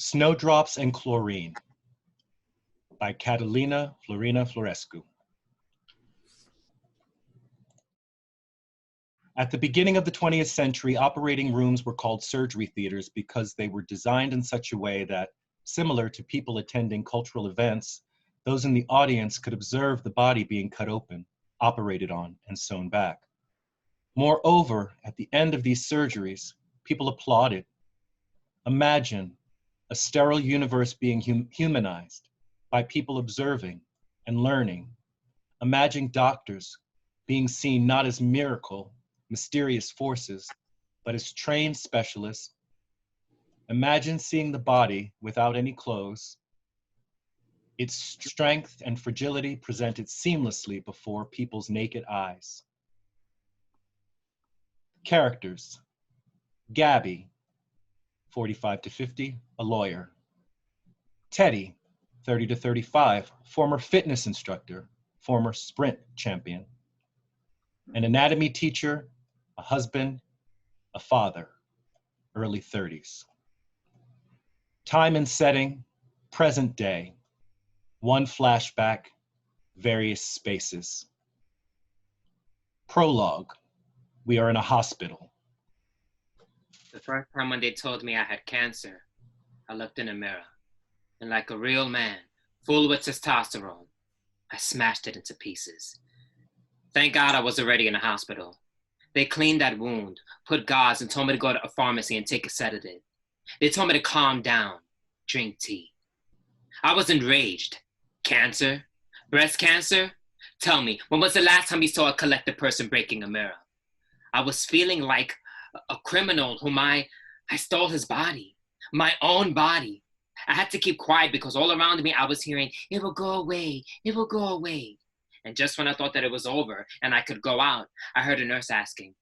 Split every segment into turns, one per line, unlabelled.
Snowdrops and Chlorine by Catalina Florina Florescu. At the beginning of the 20th century, operating rooms were called surgery theaters because they were designed in such a way that, similar to people attending cultural events, those in the audience could observe the body being cut open, operated on, and sewn back. Moreover, at the end of these surgeries, people applauded. Imagine a sterile universe being humanized by people observing and learning. Imagine doctors being seen not as miracle, mysterious forces, but as trained specialists. Imagine seeing the body without any clothes, its strength and fragility presented seamlessly before people's naked eyes. Characters: Gabby, 45 to 50, a lawyer. Teddy, 30 to 35, former fitness instructor, former sprint champion. An anatomy teacher, a husband, a father, early 30s. Time and setting, present day. One flashback, various spaces. Prologue: we are in a hospital.
The first time when they told me I had cancer, I looked in a mirror, and like a real man, full with testosterone, I smashed it into pieces. Thank God I was already in a hospital. They cleaned that wound, put gauze, and told me to go to a pharmacy and take a sedative. They told me to calm down, drink tea. I was enraged. Cancer? Breast cancer? Tell me, when was the last time you saw a collected person breaking a mirror? I was feeling like a criminal whom I stole his body, my own body. I had to keep quiet because all around me I was hearing, "It will go away, it will go away." And just when I thought that it was over and I could go out, I heard a nurse asking,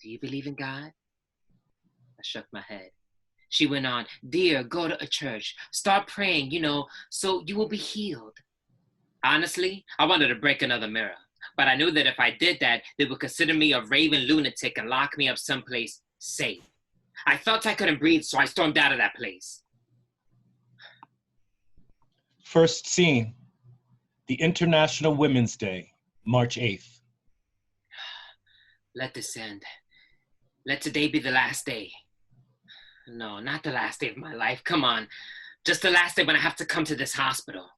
"Do you believe in God?" I shook my head. She went on, "Dear, go to a church, start praying, so you will be healed." Honestly, I wanted to break another mirror, but I knew that if I did that, they would consider me a raving lunatic and lock me up someplace safe. I felt I couldn't breathe, so I stormed out of that place.
First scene: the International Women's Day, March 8th.
Let this end. Let today be the last day. No, not the last day of my life. Come on. Just the last day when I have to come to this hospital.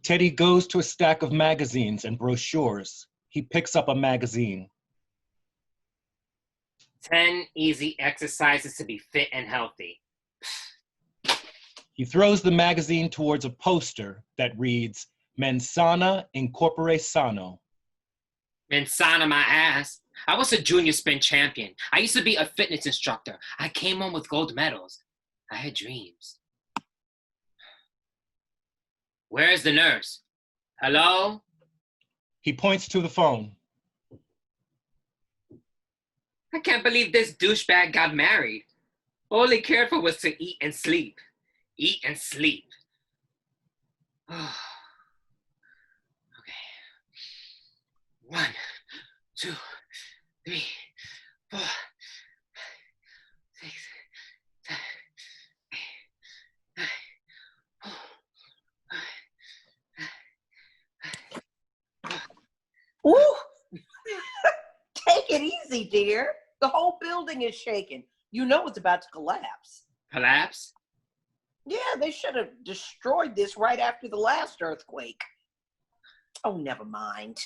Teddy goes to a stack of magazines and brochures. He picks up a magazine.
10 easy exercises to be fit and healthy.
He throws the magazine towards a poster that reads, "Mens sana in corpore sano."
Mensana my ass. I was a junior sprint champion. I used to be a fitness instructor. I came home with gold medals. I had dreams. Where's the nurse? Hello?
He points to the phone.
I can't believe this douchebag got married. All he cared for was to eat and sleep. Eat and sleep. Okay. 1, 2, 3, 4, 6, 7, 8, 9.
Ooh! Take it easy, dear. The whole building is shaking. You know it's about to collapse.
Collapse?
Yeah, they should have destroyed this right after the last earthquake. Oh, never mind.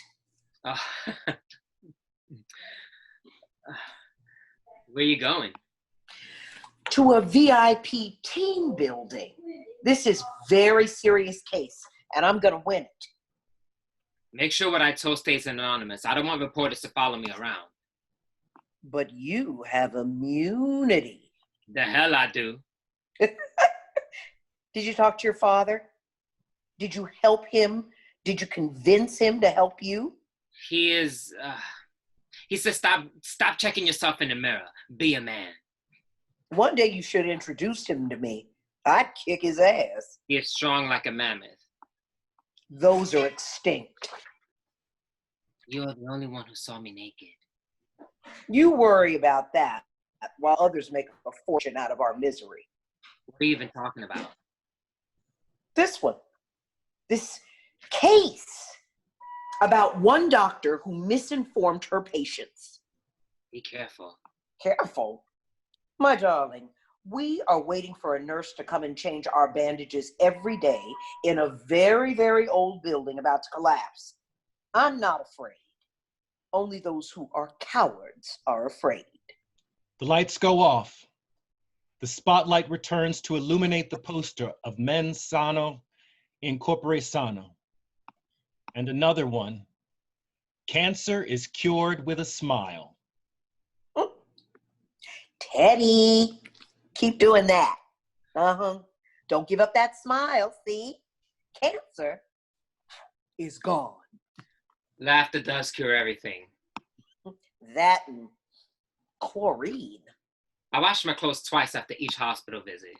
Where you going?
To a VIP team building. This is very serious case, and I'm gonna win it.
Make sure what I told stays anonymous. I don't want reporters to follow me around.
But you have immunity.
The hell I do.
Did you talk to your father? Did you help him? Did you convince him to help you?
He says stop checking yourself in the mirror. Be a man.
One day you should introduce him to me. I'd kick his ass.
He is strong like a mammoth.
Those are extinct.
You're the only one who saw me naked.
You worry about that while others make a fortune out of our misery.
What are you even talking about?
This one. This case about one doctor who misinformed her patients.
Be careful.
Careful. My darling, we are waiting for a nurse to come and change our bandages every day in a very, very old building about to collapse. I'm not afraid. Only those who are cowards are afraid.
The lights go off. The spotlight returns to illuminate the poster of Mens Sano in Corpore Sano. And another one, cancer is cured with a smile.
Teddy, keep doing that. Don't give up that smile, see? Cancer is gone.
Laughter does cure everything.
That and chlorine.
I wash my clothes twice after each hospital visit.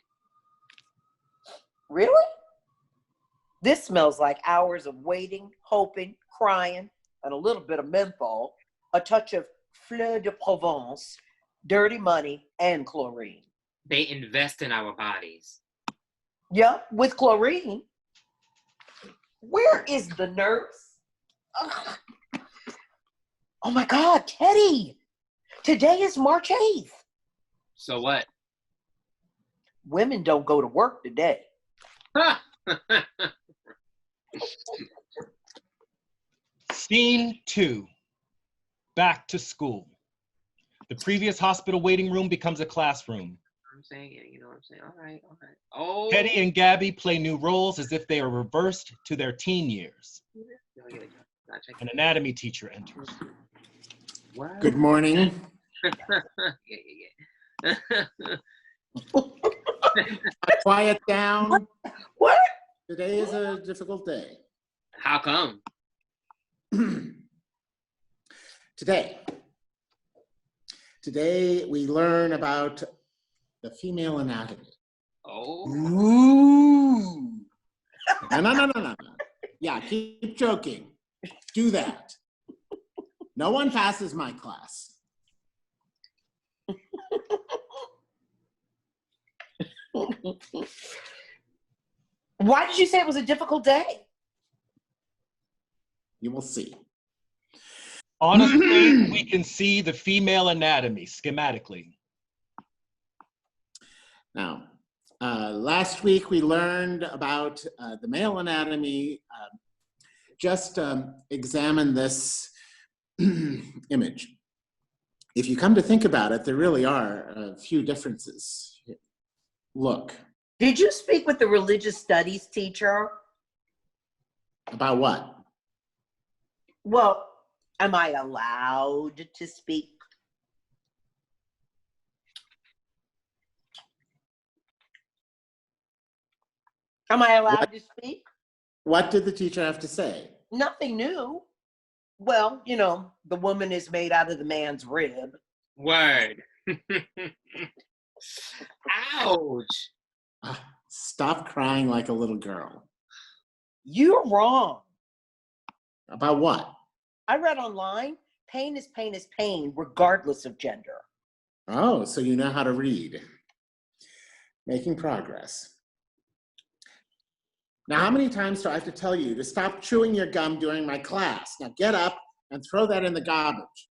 Really? This smells like hours of waiting, hoping, crying, and a little bit of menthol, a touch of fleur de Provence, dirty money, and chlorine.
They invest in our bodies.
Yep, with chlorine. Where is the nurse? Ugh. Oh my God, Teddy! Today is March 8th.
So what?
Women don't go to work today.
Scene 2, back to school. The previous hospital waiting room becomes a classroom.
I'm saying, yeah, you know what I'm saying? All right. Oh.
Teddy and Gabby play new roles as if they are reversed to their teen years. An anatomy teacher enters.
What?
Good morning.
Yeah.
Quiet down.
What?
Today is a difficult day.
How come?
Today we learn about the female anatomy.
Oh.
Ooh.
No. Yeah, keep joking. Do that. No one passes my class.
Why did you say it was a difficult day?
You will see.
On a screen, we can see the female anatomy schematically.
Now, last week we learned about the male anatomy. Just examine this image. If you come to think about it, there really are a few differences. Look.
Did you speak with the religious studies teacher?
About what?
Well, am I allowed to speak? Am I allowed to speak?
What did the teacher have to say?
Nothing new. Well, you know, the woman is made out of the man's rib.
Word. Ouch.
Stop crying like a little girl.
You're wrong.
About what?
I read online, pain is pain, regardless of gender.
Oh, so you know how to read. Making progress. Now, how many times do I have to tell you to stop chewing your gum during my class? Now get up and throw that in the garbage.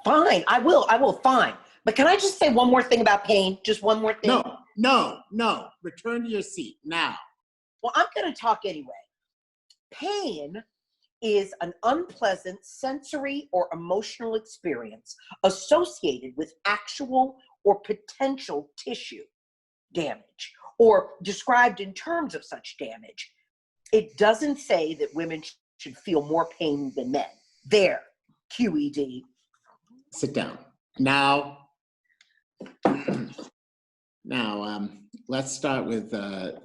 Fine, I will, fine. But can I just say one more thing about pain? Just one more thing?
No. Return to your seat now.
Well, I'm going to talk anyway. Pain is an unpleasant sensory or emotional experience associated with actual or potential tissue damage, or described in terms of such damage. It doesn't say that women should feel more pain than men. There, QED.
Sit down. Now, let's start with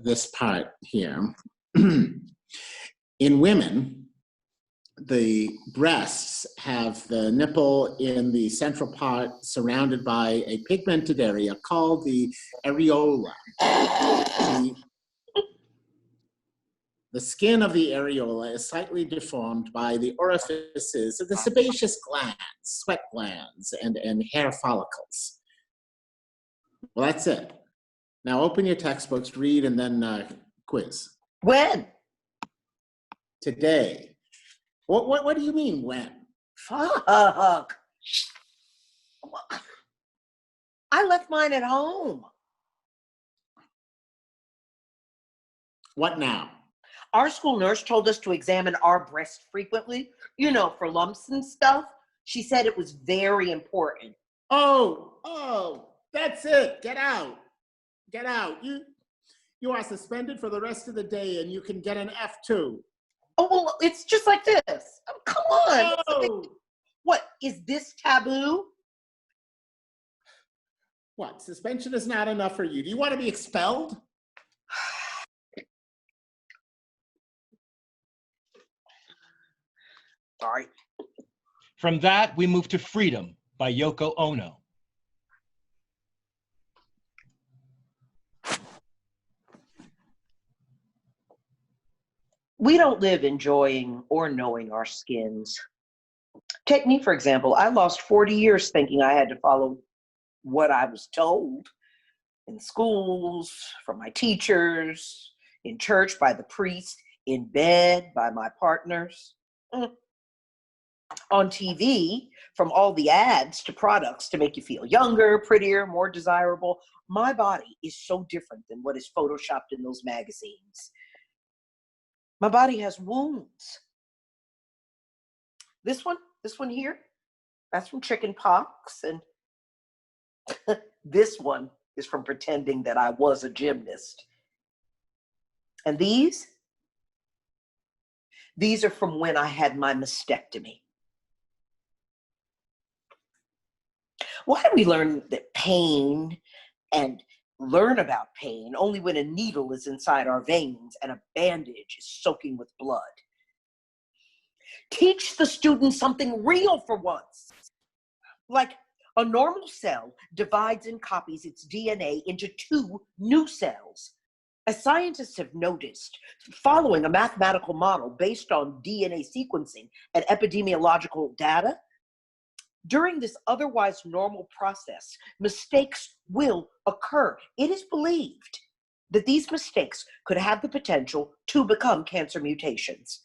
this part here. In women, the breasts have the nipple in the central part surrounded by a pigmented area called the areola. The skin of the areola is slightly deformed by the orifices of the sebaceous glands, sweat glands, and hair follicles. Well, that's it. Now open your textbooks, read, and then quiz.
When?
Today. What do you mean when?
Fuck. I left mine at home.
What now?
Our school nurse told us to examine our breast frequently, you know, for lumps and stuff. She said it was very important.
Oh, that's it. Get out. Get out. You are suspended for the rest of the day and you can get an F too.
Oh, well, it's just like this. Oh, come on.
Oh.
What, is this taboo?
What, suspension is not enough for you? Do you want to be expelled?
Sorry.
From that, we move to Freedom by Yoko Ono.
We don't live enjoying or knowing our skins. Take me, for example. I lost 40 years thinking I had to follow what I was told in schools, from my teachers, in church by the priest, in bed by my partners. On TV, from all the ads to products to make you feel younger, prettier, more desirable. My body is so different than what is photoshopped in those magazines. My body has wounds. This one here, that's from chicken pox. And this one is from pretending that I was a gymnast. And these are from when I had my mastectomy. Why do we learn that pain and learn about pain only when a needle is inside our veins and a bandage is soaking with blood? Teach the student something real for once. Like a normal cell divides and copies its DNA into 2 new cells. As scientists have noticed, following a mathematical model based on DNA sequencing and epidemiological data, during this otherwise normal process, mistakes will occur. It is believed that these mistakes could have the potential to become cancer mutations.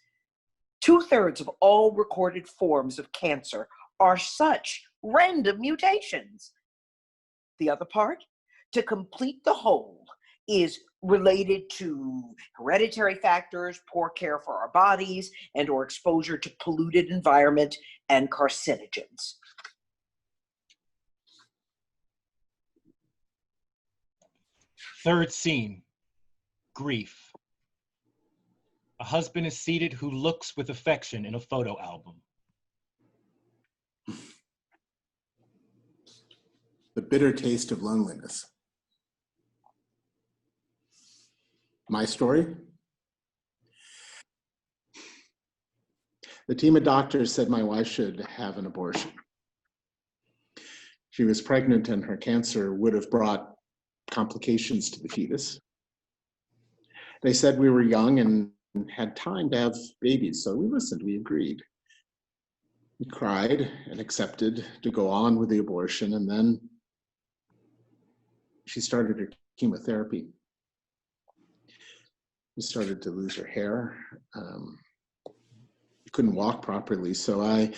2/3 of all recorded forms of cancer are such random mutations. The other part, to complete the whole, is related to hereditary factors, poor care for our bodies, and or exposure to polluted environment and carcinogens.
Third scene, grief. A husband is seated who looks with affection in a photo album.
The bitter taste of loneliness. My story? The team of doctors said my wife should have an abortion. She was pregnant and her cancer would have brought complications to the fetus. They said we were young and had time to have babies, so we listened, we agreed. We cried and accepted to go on with the abortion, and then she started her chemotherapy. She started to lose her hair. Couldn't walk properly, so I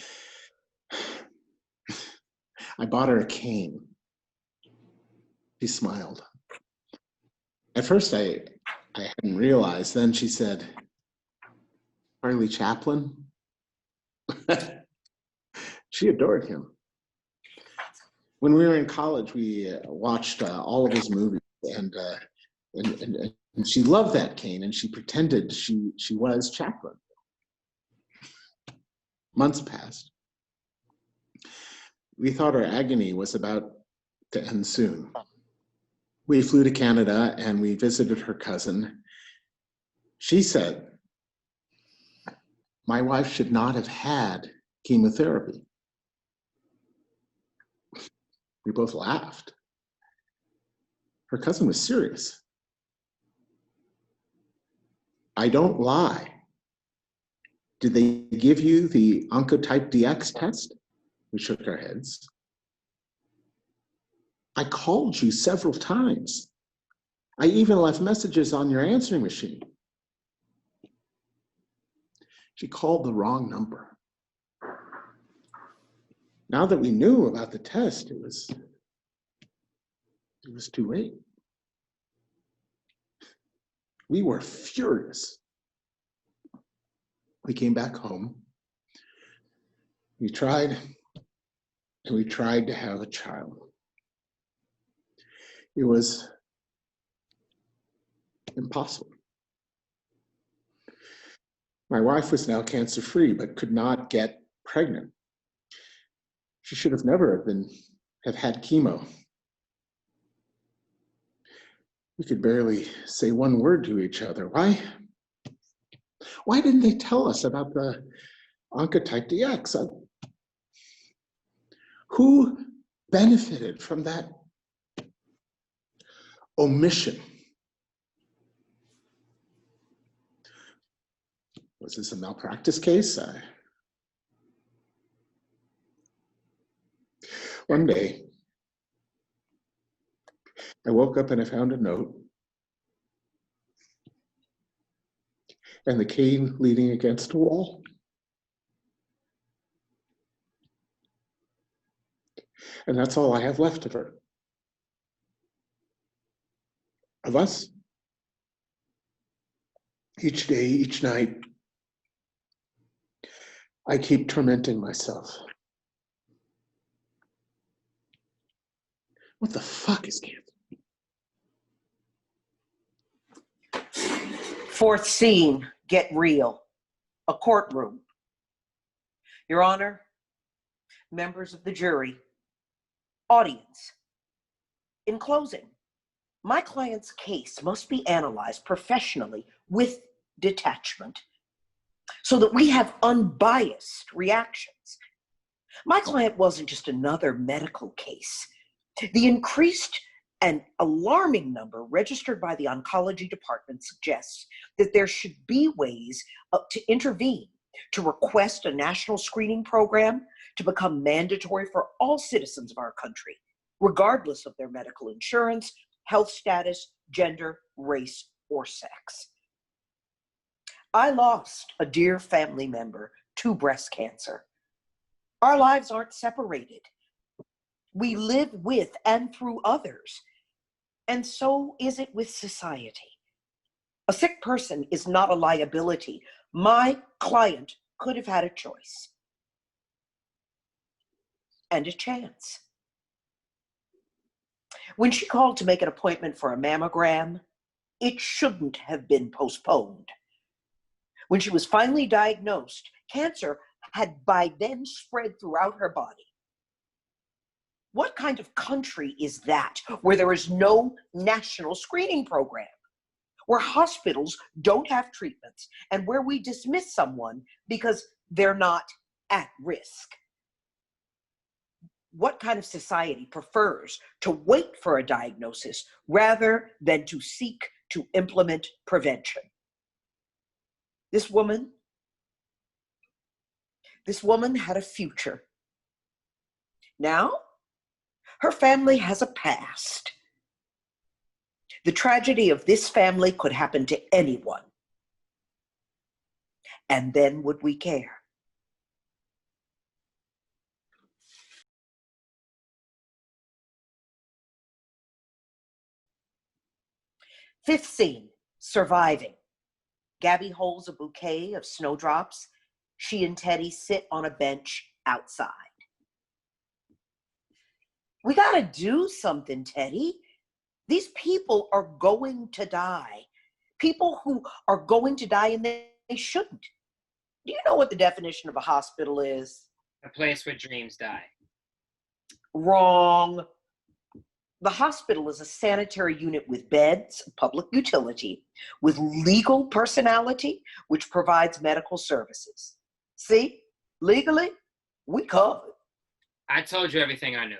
bought her a cane. She smiled. At first, I hadn't realized. Then she said, "Charlie Chaplin?" She adored him. When we were in college, we watched all of his movies, and she loved that cane, and she pretended she was Chaplin. Months passed. We thought our agony was about to end soon. We flew to Canada and we visited her cousin. She said, my wife should not have had chemotherapy. We both laughed. Her cousin was serious. I don't lie. Did they give you the Oncotype DX test? We shook our heads. I called you several times. I even left messages on your answering machine. She called the wrong number. Now that we knew about the test, it was too late. We were furious. We came back home. We tried, and we tried to have a child. It was impossible. My wife was now cancer-free, but could not get pregnant. She should have never have had chemo. We could barely say one word to each other. Why didn't they tell us about the Oncotype DX? Who benefited from that omission? Was this a malpractice case? One day, I woke up and I found a note and the cane leaning against a wall. And that's all I have left of her. Of us. Each day, each night, I keep tormenting myself. What the fuck is cancer?
Fourth scene, get real. A courtroom. Your Honor, members of the jury, audience. In closing, my client's case must be analyzed professionally with detachment so that we have unbiased reactions. My client wasn't just another medical case. The increased and alarming number registered by the oncology department suggests that there should be ways to intervene, to request a national screening program to become mandatory for all citizens of our country, regardless of their medical insurance, health status, gender, race, or sex. I lost a dear family member to breast cancer. Our lives aren't separated. We live with and through others. And so is it with society. A sick person is not a liability. My client could have had a choice and a chance. When she called to make an appointment for a mammogram, it shouldn't have been postponed. When she was finally diagnosed, cancer had by then spread throughout her body. What kind of country is that where there is no national screening program, where hospitals don't have treatments, and where we dismiss someone because they're not at risk? What kind of society prefers to wait for a diagnosis rather than to seek to implement prevention? This woman had a future. Now, her family has a past. The tragedy of this family could happen to anyone. And then would we care? Fifth scene, surviving. Gabby holds a bouquet of snowdrops. She and Teddy sit on a bench outside. We gotta do something, Teddy. These people are going to die. People who are going to die and they shouldn't. Do you know what the definition of a hospital is?
A place where dreams die.
Wrong. The hospital is a sanitary unit with beds, public utility, with legal personality, which provides medical services. See, legally, we covered.
I told you everything I knew.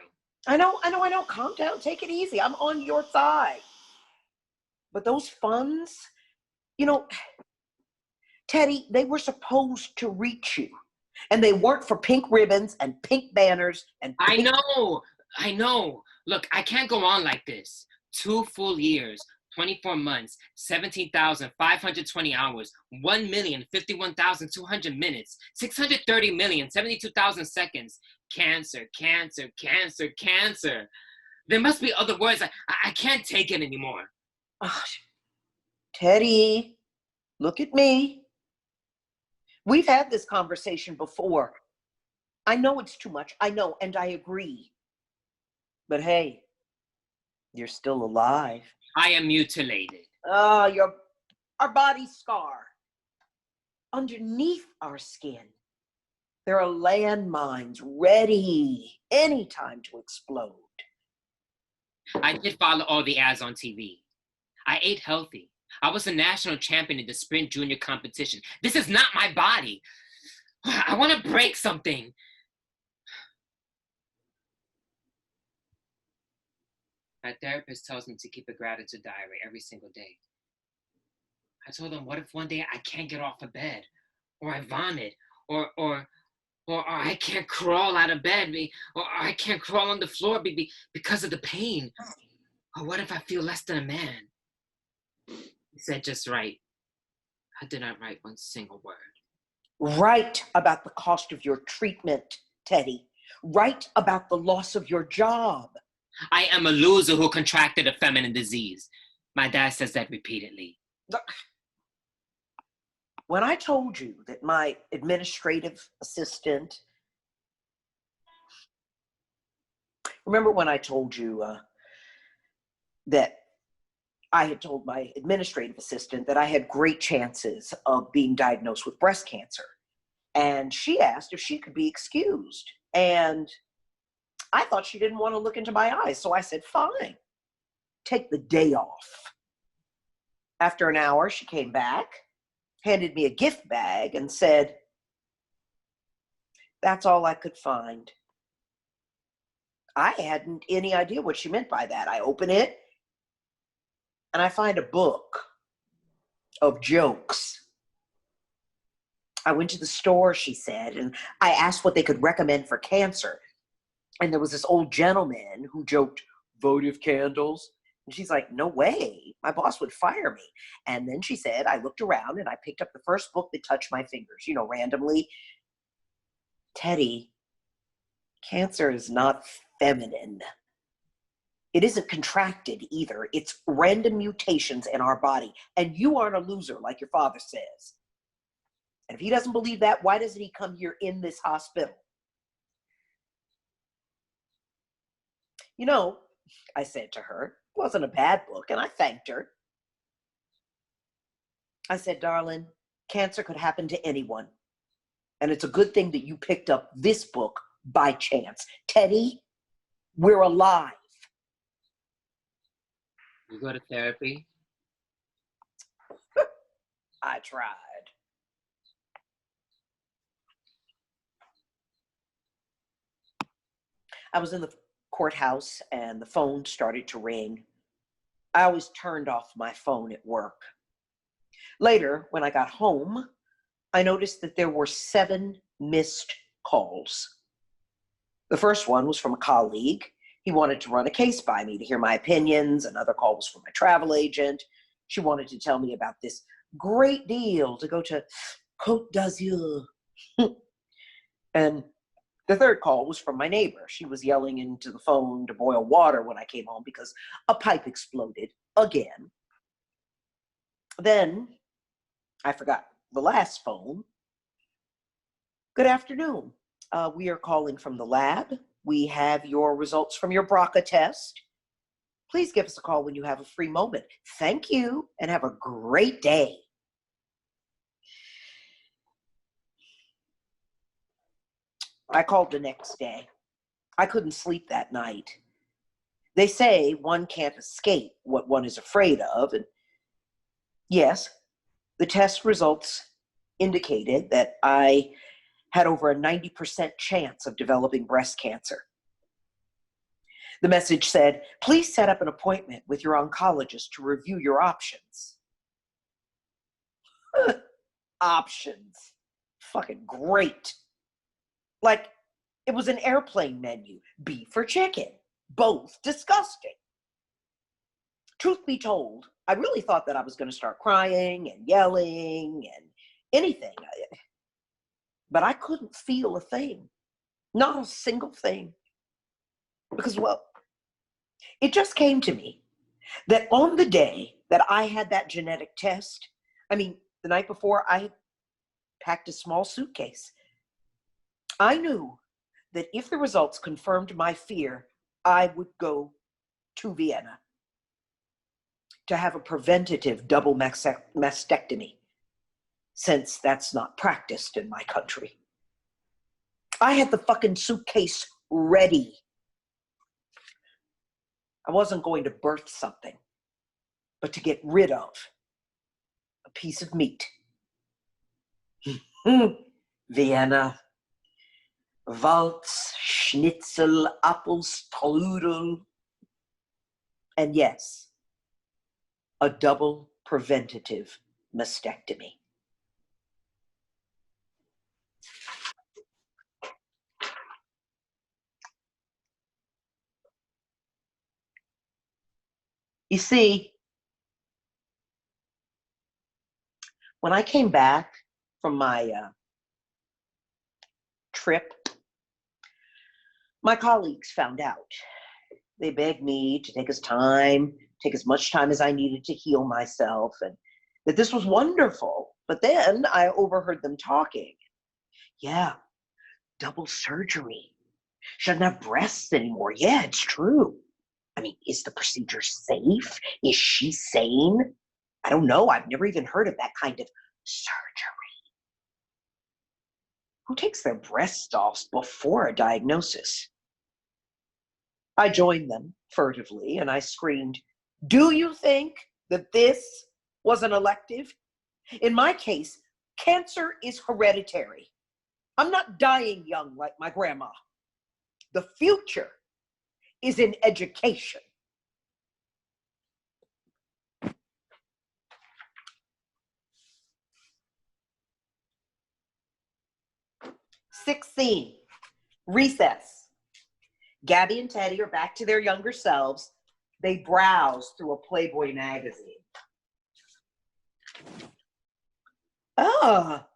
I know. Calm down, take it easy. I'm on your side. But those funds, Teddy, they were supposed to reach you. And they weren't for pink ribbons and pink banners and pink...
I know. Look, I can't go on like this. 2 full years, 24 months, 17,520 hours, 1,051,200 minutes, 630,072,000 seconds. Cancer, cancer, cancer, cancer. There must be other words. I can't take it anymore.
Oh, Teddy, look at me. We've had this conversation before. I know it's too much. I know, and I agree. But hey, you're still alive.
I am mutilated.
Oh, our body's scar. Underneath our skin, there are landmines ready anytime to explode.
I did follow all the ads on TV. I ate healthy. I was a national champion in the sprint junior competition. This is not my body. I want to break something. My therapist tells me to keep a gratitude diary every single day. I told him, what if one day I can't get off of bed, or I vomit, or I can't crawl out of bed, or I can't crawl on the floor because of the pain? Or what if I feel less than a man? He said, just write. I did not write one single word.
Write about the cost of your treatment, Teddy. Write about the loss of your job.
I am a loser who contracted a feminine disease. My dad says that repeatedly.
When I told you that my administrative assistant, remember when I told you that I had told my administrative assistant that I had great chances of being diagnosed with breast cancer. And she asked if she could be excused. And I thought she didn't want to look into my eyes. So I said, fine, take the day off. After an hour, she came back, handed me a gift bag and said, that's all I could find. I hadn't any idea what she meant by that. I open it and I find a book of jokes. I went to the store, she said, and I asked what they could recommend for cancer. And there was this old gentleman who joked, votive candles. And she's like, no way, my boss would fire me. And then she said, I looked around and I picked up the first book that touched my fingers, randomly. Teddy, cancer is not feminine. It isn't contracted either. It's random mutations in our body. And you aren't a loser like your father says. And if he doesn't believe that, why doesn't he come here in this hospital? I said to her, it wasn't a bad book, and I thanked her. I said, darling, cancer could happen to anyone. And it's a good thing that you picked up this book by chance. Teddy, we're alive.
You go to therapy?
I tried. I was in the courthouse and the phone started to ring. I always turned off my phone at work. Later, when I got home, I noticed that there were 7 missed calls. The first one was from a colleague. He wanted to run a case by me to hear my opinions. Another call was from my travel agent. She wanted to tell me about this great deal to go to Côte d'Azur. And the third call was from my neighbor. She was yelling into the phone to boil water when I came home because a pipe exploded again. Then I forgot the last phone. Good afternoon. We are calling from the lab. We have your results from your BRCA test. Please give us a call when you have a free moment. Thank you and have a great day. I called the next day. I couldn't sleep that night. They say one can't escape what one is afraid of. And yes, the test results indicated that I had over a 90% chance of developing breast cancer. The message said, please set up an appointment with your oncologist to review your options. Options. Fucking great. Like, it was an airplane menu, beef or chicken, both disgusting. Truth be told, I really thought that I was going to start crying and yelling and anything. But I couldn't feel a thing. Not a single thing. Because, well, it just came to me that on the day that I had that genetic test, I mean, the night before, I had packed a small suitcase. I knew that if the results confirmed my fear, I would go to Vienna to have a preventative double mastectomy, since that's not practiced in my country. I had the fucking suitcase ready. I wasn't going to birth something, but to get rid of a piece of meat. Vienna, Waltz, Schnitzel, Apfelstrudel, and yes, a double preventative mastectomy. You see, when I came back from my trip, my colleagues found out. They begged me to take as much time as I needed to heal myself, and that this was wonderful. But then I overheard them talking. Yeah, double surgery. Shouldn't have breasts anymore. Yeah, it's true. I mean, is the procedure safe? Is she sane? I don't know. I've never even heard of that kind of surgery. Who takes their breasts off before a diagnosis? I joined them furtively and I screamed, "Do you think that this was an elective? In my case, cancer is hereditary. I'm not dying young like my grandma. The future is in education." "16, recess. Gabby and Teddy are back to their younger selves. They browse through a Playboy magazine. Ah,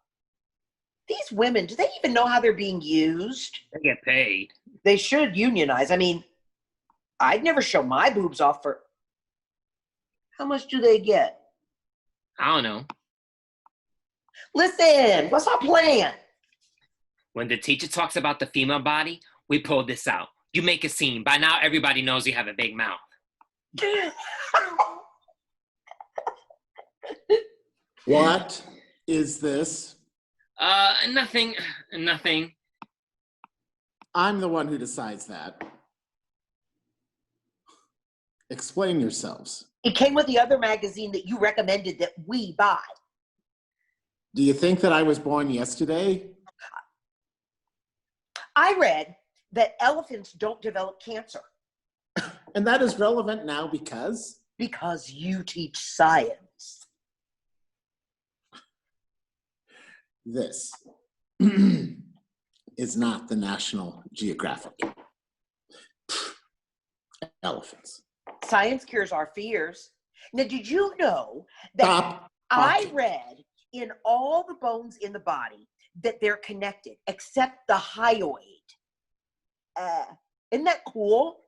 these women, do they even know how they're being used?
They get paid.
They should unionize. I mean, I'd never show my boobs off for... How much do they get?
I don't know.
Listen, what's our plan?
When the teacher talks about the female body, we pull this out. You make a scene. By now, everybody knows you have a big mouth.
What is this?
Nothing.
I'm the one who decides that. Explain yourselves.
It came with the other magazine that you recommended that we buy.
Do you think that I was born yesterday?
I read that elephants don't develop cancer.
And that is relevant now because?
Because you teach science.
This is not the National Geographic. Elephants.
Science cures our fears. Now, did you know that
Stop
I
talking.
read in all the bones in the body that they're connected, except the hyoid? Isn't that cool?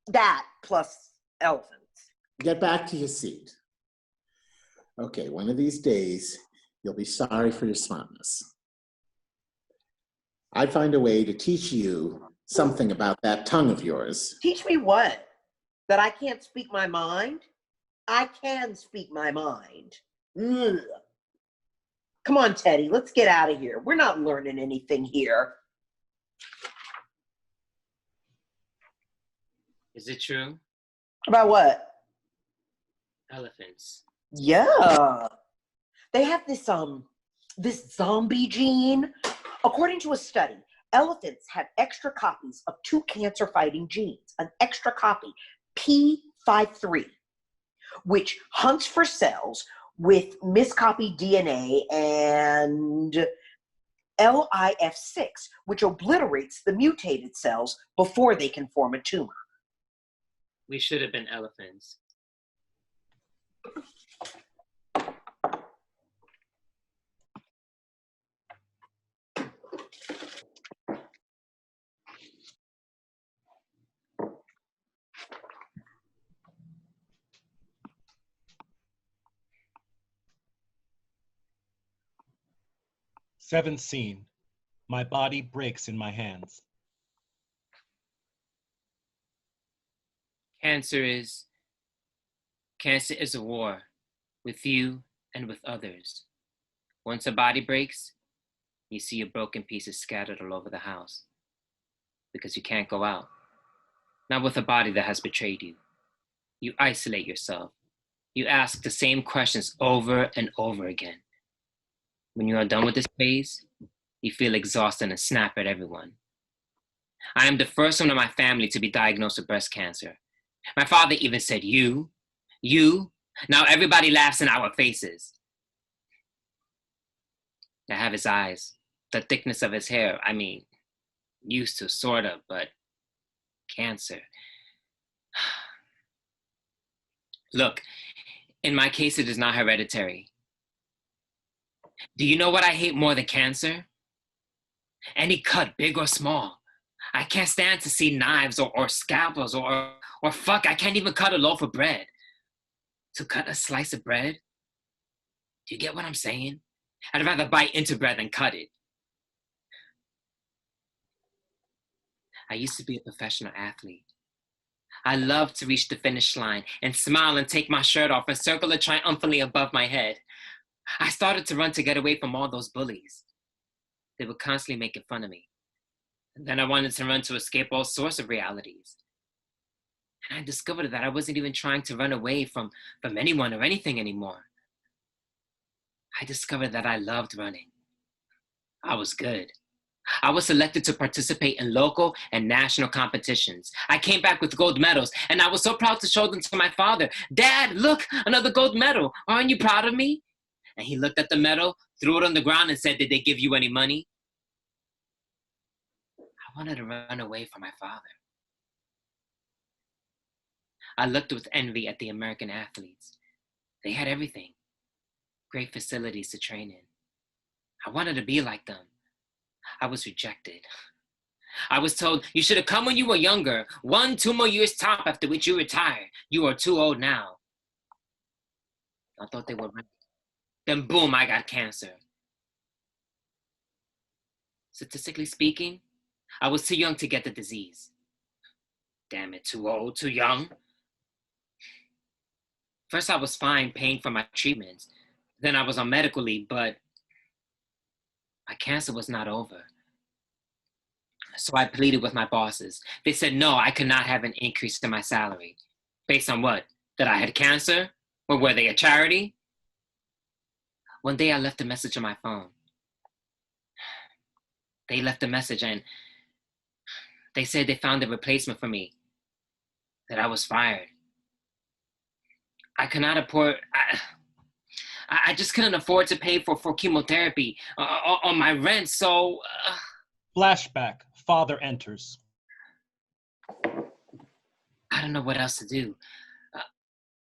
That plus elephants.
Get back to your seat. Okay, one of these days, you'll be sorry for your smartness. I'd find a way to teach you something about that tongue of yours.
Teach me what? That I can't speak my mind? I can speak my mind. Ugh. Come on, Teddy, let's get out of here. We're not learning anything here.
Is it true?
About what?
Elephants.
Yeah. They have this zombie gene. According to a study, elephants have extra copies of 2 cancer-fighting genes, an extra copy, P53, which hunts for cells with miscopied DNA, and LIF6, which obliterates the mutated cells before they can form a tumor.
We should have been elephants.
Seventh scene. My body breaks in my hands.
Cancer is a war with you and with others. Once a body breaks, you see your broken pieces scattered all over the house because you can't go out. Not with a body that has betrayed you. You isolate yourself. You ask the same questions over and over again. When you are done with this phase, you feel exhausted and snap at everyone. I am the first one in my family to be diagnosed with breast cancer. My father even said, you. Now everybody laughs in our faces. I have his eyes, the thickness of his hair. I mean, used to, sort of, but cancer. Look, in my case, it is not hereditary. Do you know what I hate more than cancer? Any cut, big or small. I can't stand to see knives or scalpels or fuck, I can't even cut a loaf of bread. To cut a slice of bread? Do you get what I'm saying? I'd rather bite into bread than cut it. I used to be a professional athlete. I loved to reach the finish line and smile and take my shirt off and circle it triumphantly above my head. I started to run to get away from all those bullies. They were constantly making fun of me. And then I wanted to run to escape all sorts of realities. And I discovered that I wasn't even trying to run away from anyone or anything anymore. I discovered that I loved running. I was good. I was selected to participate in local and national competitions. I came back with gold medals, and I was so proud to show them to my father. Dad, look, another gold medal. Aren't you proud of me? And he looked at the medal, threw it on the ground, and said, did they give you any money? I wanted to run away from my father. I looked with envy at the American athletes. They had everything. Great facilities to train in. I wanted to be like them. I was rejected. I was told, you should have come when you were younger. 1-2 more years top, after which you retire. You are too old now. I thought they were right. Then boom, I got cancer. Statistically speaking, I was too young to get the disease. Damn it, too old, too young. First, I was fine paying for my treatments. Then I was on medical leave, but my cancer was not over. So I pleaded with my bosses. They said, no, I could not have an increase in my salary. Based on what? That I had cancer? Or were they a charity? One day I left a message on my phone. They left a message and they said they found a replacement for me. That I was fired. I could not afford, I just couldn't afford to pay for chemotherapy on my rent, so...
Flashback, father enters.
I don't know what else to do.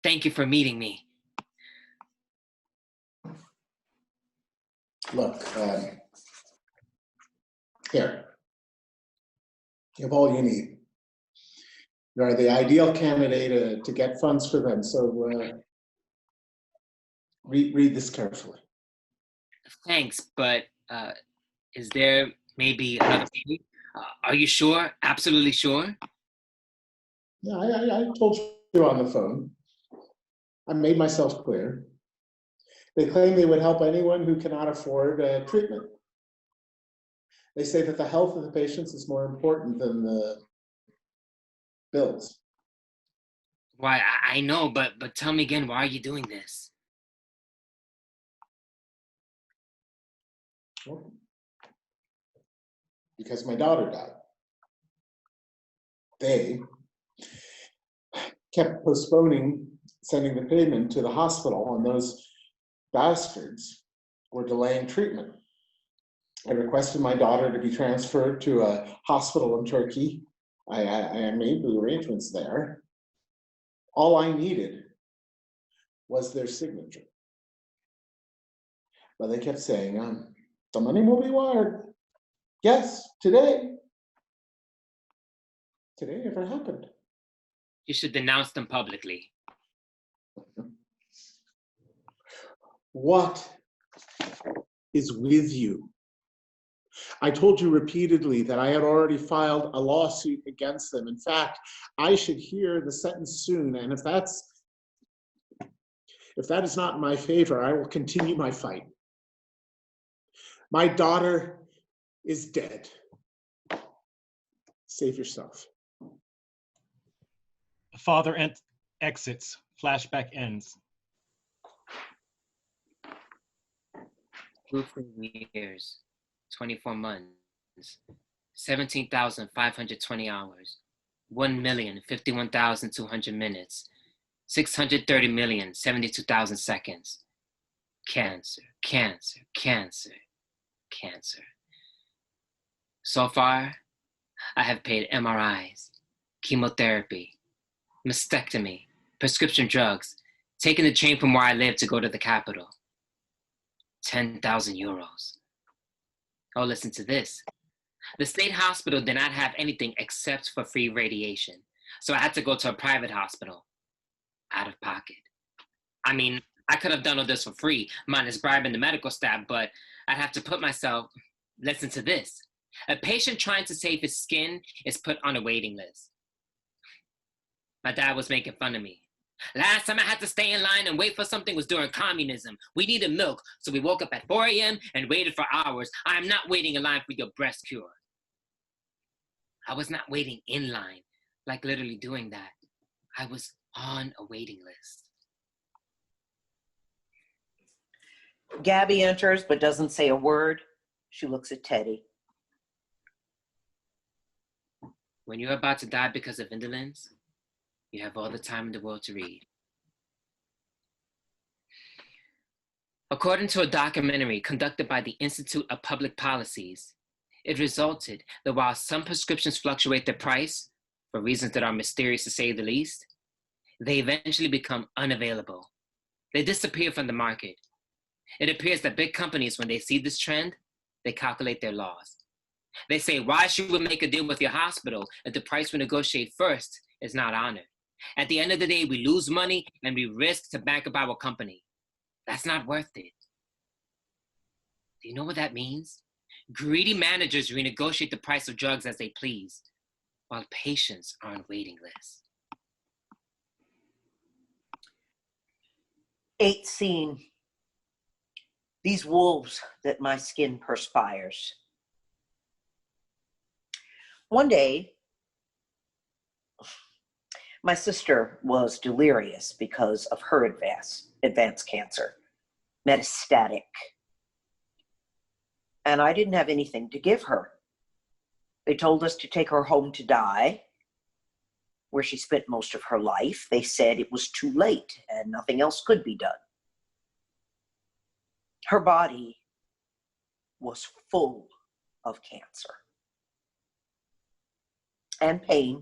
Thank you for meeting me.
Look, here. You have all you need. You are the ideal candidate to get funds for them, so read this carefully.
Thanks, but is there maybe another page? Are you sure? Absolutely sure?
Yeah, I told you on the phone. I made myself clear. They claim they would help anyone who cannot afford treatment. They say that the health of the patients is more important than the bills.
Why, I know, but tell me again, why are you doing this?
Well, because my daughter died. They kept postponing sending the payment to the hospital, and those bastards were delaying treatment. I requested my daughter to be transferred to a hospital in Turkey. I made the arrangements there. All I needed was their signature. But they kept saying, the money will be wired. Yes, today. Today never happened.
You should denounce them publicly.
What is with you? I told you repeatedly that I had already filed a lawsuit against them. In fact, I should hear the sentence soon, and if that is not in my favor, I will continue my fight. My daughter is dead. Save yourself.
The father exits. Flashback ends.
2 years, 24 months, 17,520 hours, 1,051,200 minutes, 630,072,000 seconds. Cancer, cancer, cancer, cancer. So far, I have paid MRIs, chemotherapy, mastectomy, prescription drugs, taking the train from where I live to go to the capital. 10,000 euros. Oh, listen to this. The state hospital did not have anything except for free radiation, so I had to go to a private hospital, out of pocket. I mean, I could have done all this for free, minus bribing the medical staff, but I'd have to put myself, listen to this. A patient trying to save his skin is put on a waiting list. My dad was making fun of me. Last time I had to stay in line and wait for something was during communism. We needed milk, so we woke up at 4 a.m. and waited for hours. I am not waiting in line for your breast cure. I was not waiting in line, like literally doing that. I was on a waiting list.
Gabby enters but doesn't say a word. She looks at Teddy.
When you're about to die because of indolence, you have all the time in the world to read. According to a documentary conducted by the Institute of Public Policies, it resulted that while some prescriptions fluctuate their price, for reasons that are mysterious to say the least, they eventually become unavailable. They disappear from the market. It appears that big companies, when they see this trend, they calculate their loss. They say, why should we make a deal with your hospital if the price we negotiate first is not honored? At the end of the day, we lose money and we risk to back up our company. That's not worth it. Do you know what that means? Greedy managers renegotiate the price of drugs as they please, while patients are on waiting lists.
8th scene. These wolves that my skin perspires. One day, my sister was delirious because of her advanced cancer, metastatic. And I didn't have anything to give her. They told us to take her home to die, where she spent most of her life. They said it was too late and nothing else could be done. Her body was full of cancer and pain.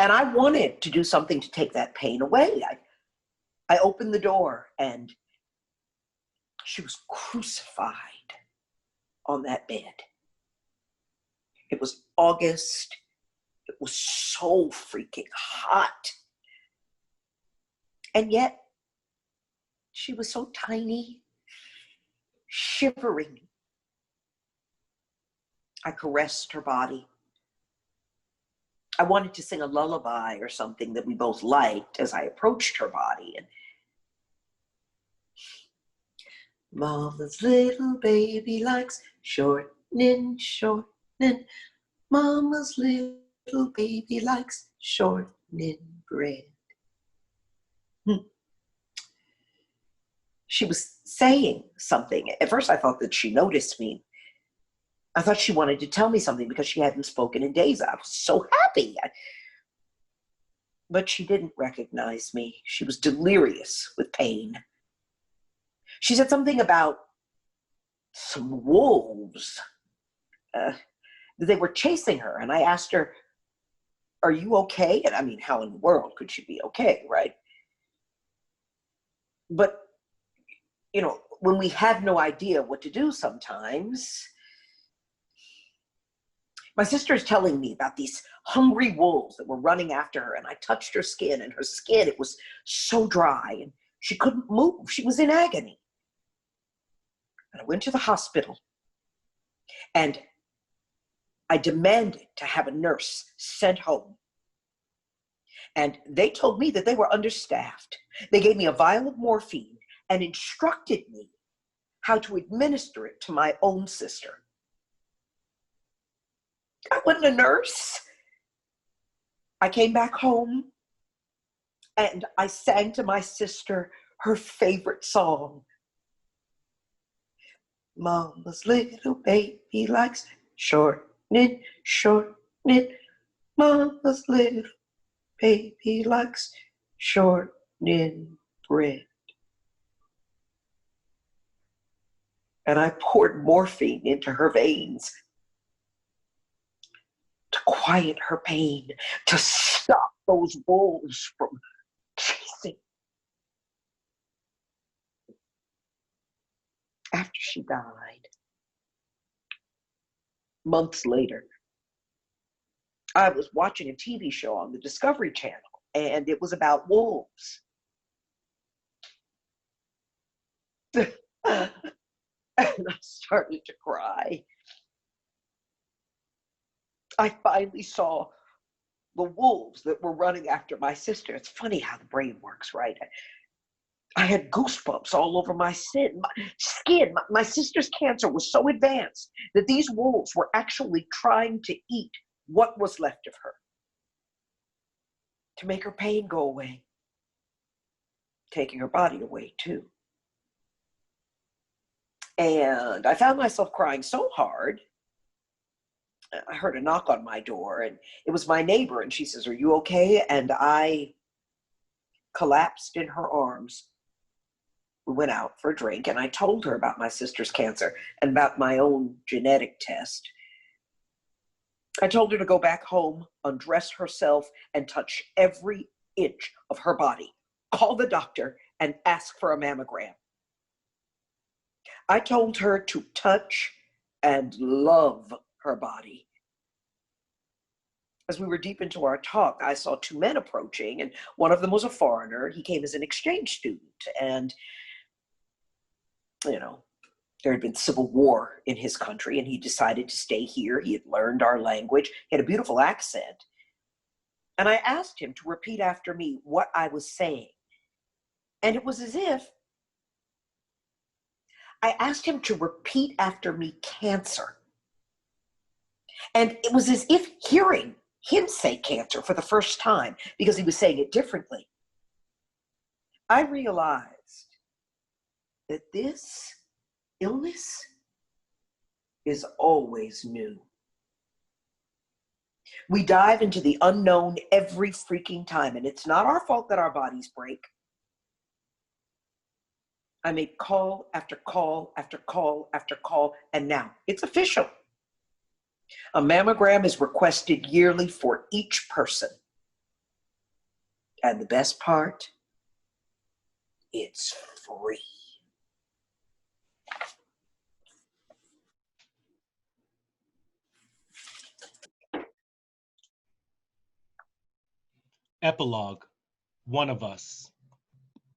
And I wanted to do something to take that pain away. I opened the door and she was crucified on that bed. It was August. It was so freaking hot. And yet, she was so tiny, shivering. I caressed her body. I wanted to sing a lullaby or something that we both liked as I approached her body. And Mama's little baby likes shortening, shortening. Mama's little baby likes shortening bread. She was saying something. At first I thought that she noticed me. I thought she wanted to tell me something because she hadn't spoken in days. I was so happy. But she didn't recognize me. She was delirious with pain. She said something about some wolves. They were chasing her. And I asked her, are you okay? And I mean, how in the world could she be okay, right? But, you know, when we have no idea what to do sometimes, my sister's telling me about these hungry wolves that were running after her, and I touched her skin, and her skin, it was so dry, and she couldn't move. She was in agony. And I went to the hospital, and I demanded to have a nurse sent home. And they told me that they were understaffed. They gave me a vial of morphine and instructed me how to administer it to my own sister. I wasn't a nurse. I came back home and I sang to my sister her favorite song. Mama's little baby likes short knit, short knit. Mama's little baby likes short knit bread. And I poured morphine into her veins to quiet her pain, to stop those wolves from chasing. After she died, months later, I was watching a TV show on the Discovery Channel, and it was about wolves. And I started to cry. I finally saw the wolves that were running after my sister. It's funny how the brain works, right? I had goosebumps all over my skin. My sister's cancer was so advanced that these wolves were actually trying to eat what was left of her to make her pain go away, taking her body away too. And I found myself crying so hard. I heard a knock on my door, and it was my neighbor, and she says, "Are you okay?" And I collapsed in her arms. We went out for a drink, and I told her about my sister's cancer and about my own genetic test. I told her to go back home, undress herself, and touch every inch of her body. Call the doctor and ask for a mammogram. I told her to touch and love her body. As we were deep into our talk, I saw two men approaching, and one of them was a foreigner. He came as an exchange student, and, you know, there had been civil war in his country, and he decided to stay here. He had learned our language. He had a beautiful accent. And I asked him to repeat after me what I was saying. And it was as if I asked him to repeat after me cancer. And it was as if hearing him say cancer for the first time, because he was saying it differently, I realized that this illness is always new. We dive into the unknown every freaking time, and it's not our fault that our bodies break. I made call after call after call after call, and now it's official. A mammogram is requested yearly for each person. And the best part, it's free.
Epilogue, one of us.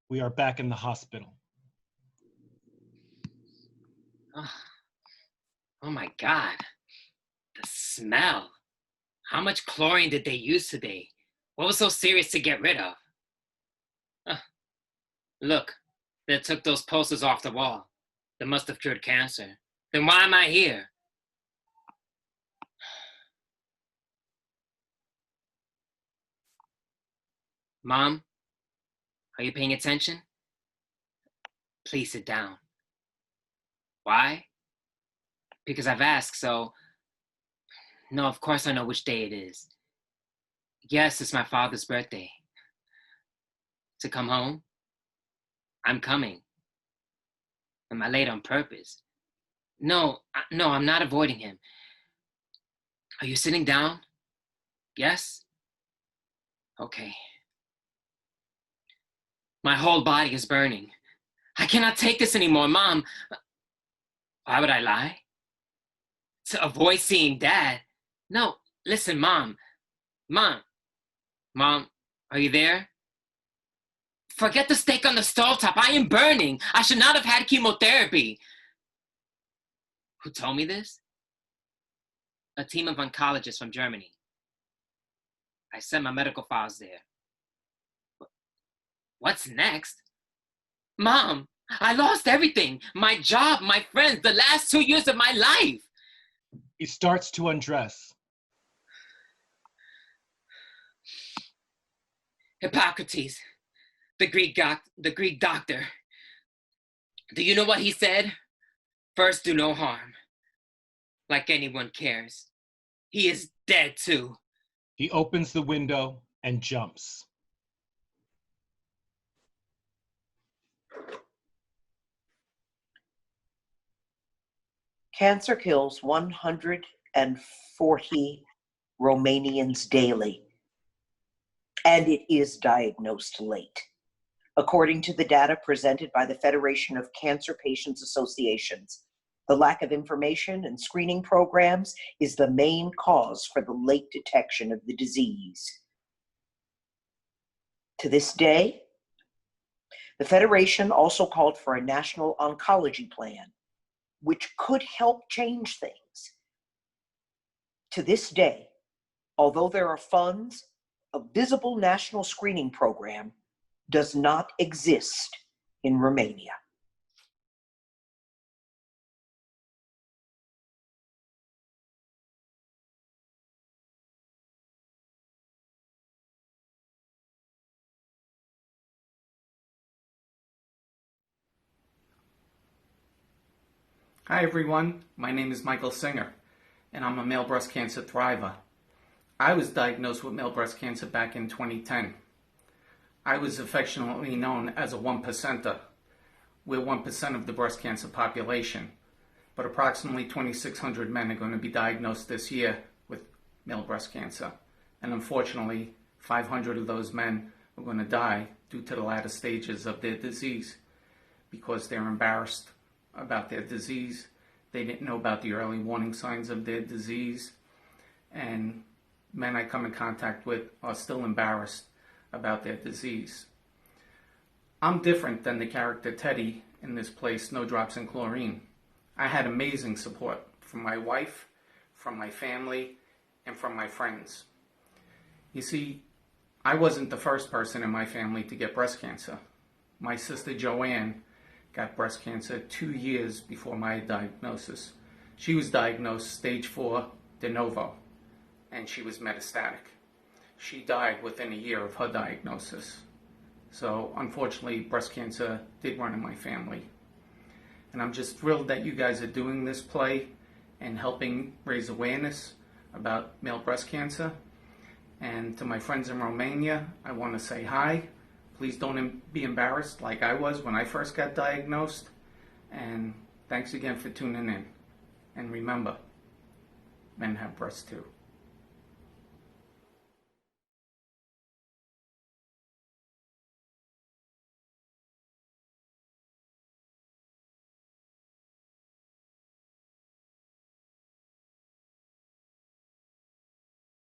We are back in the hospital.
Oh my God. The smell. How much chlorine did they use today? What was so serious to get rid of? Look, they took those posters off the wall. They must have cured cancer. Then why am I here? Mom, are you paying attention? Please sit down. Why? Because I've asked, so... No, of course I know which day it is. Yes, it's my father's birthday. To come home? I'm coming. Am I late on purpose? No, I'm not avoiding him. Are you sitting down? Yes? Okay. My whole body is burning. I cannot take this anymore, Mom. Why would I lie? To avoid seeing Dad. No, listen, Mom. Mom, are you there? Forget the steak on the stovetop. I am burning. I should not have had chemotherapy. Who told me this? A team of oncologists from Germany. I sent my medical files there. What's next? Mom, I lost everything. My job, my friends, the last 2 years of my life.
He starts to undress.
Hippocrates, the Greek doctor. Do you know what he said? First, do no harm. Like anyone cares. He is dead too.
He opens the window and jumps.
Cancer kills 140 Romanians daily, and it is diagnosed late. According to the data presented by the Federation of Cancer Patients Associations, the lack of information and screening programs is the main cause for the late detection of the disease. To this day, the Federation also called for a national oncology plan, which could help change things. To this day, although there are funds, a visible national screening program does not exist in Romania.
Hi everyone, my name is Michael Singer, and I'm a male breast cancer thriver. I was diagnosed with male breast cancer back in 2010. I was affectionately known as a 1%er. We're 1% of the breast cancer population, but approximately 2,600 men are going to be diagnosed this year with male breast cancer. And unfortunately, 500 of those men are going to die due to the latter stages of their disease because they're embarrassed about their disease. They didn't know about the early warning signs of their disease. And men I come in contact with are still embarrassed about their disease. I'm different than the character Teddy in this play, Snowdrops and Chlorine. I had amazing support from my wife, from my family, and from my friends. You see, I wasn't the first person in my family to get breast cancer. My sister Joanne got breast cancer 2 years before my diagnosis. She was diagnosed stage 4 de novo, and she was metastatic. She died within a year of her diagnosis. So unfortunately, breast cancer did run in my family. And I'm just thrilled that you guys are doing this play and helping raise awareness about male breast cancer. And to my friends in Romania, I want to say hi. Please don't be embarrassed like I was when I first got diagnosed. And thanks again for tuning in. And remember, men have breasts too.